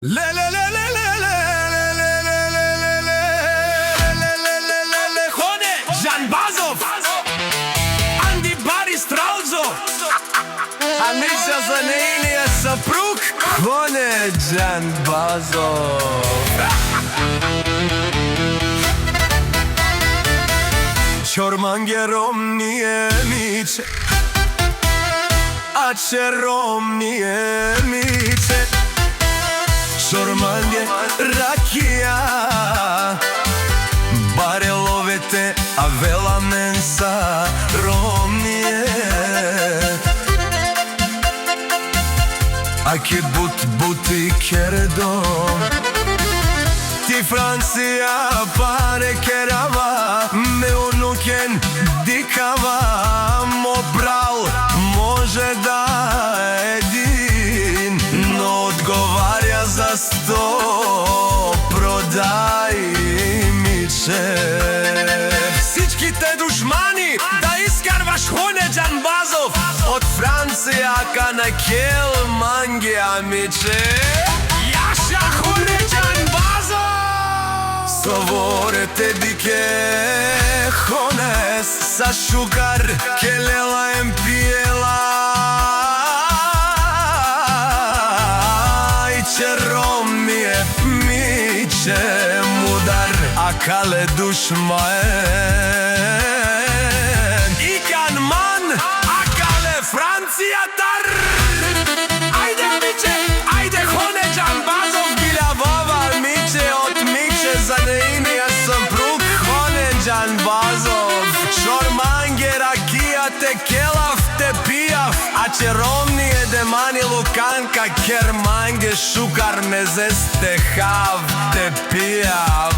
Хоне Жанбазов, Анди Бари Стралзо, а Миша за нейния съпруг Хоне Жанбазов. Чормангером nije miče, a čerom nije miče. Čorman je rakija, bare lovete, a vela mensa rom nije. A ke buti kerdo, ti Francija pare kerava, me unuken dikava, mo bral može da edin, no odgovarja za 100, prodaj mi će. Всичките душмани да изкарваш Хоне Жанбазов од Францијака на Келмангија миче. Јаша Хоне Жанбазов со ворете дике Хонес sa šugar kelela em pijela i čerom mi je miće mudar a kale dušmaen i kan man a kale Francija tar. Ajde miće, ajde Hone Жанбазов bila vova miće od miće za neinija sam pruk Hone Жанбазов. Čormange rakija te kelaf te pijaf, a čeromni je demani lukanka kermange šukar mezeste hav te pijav.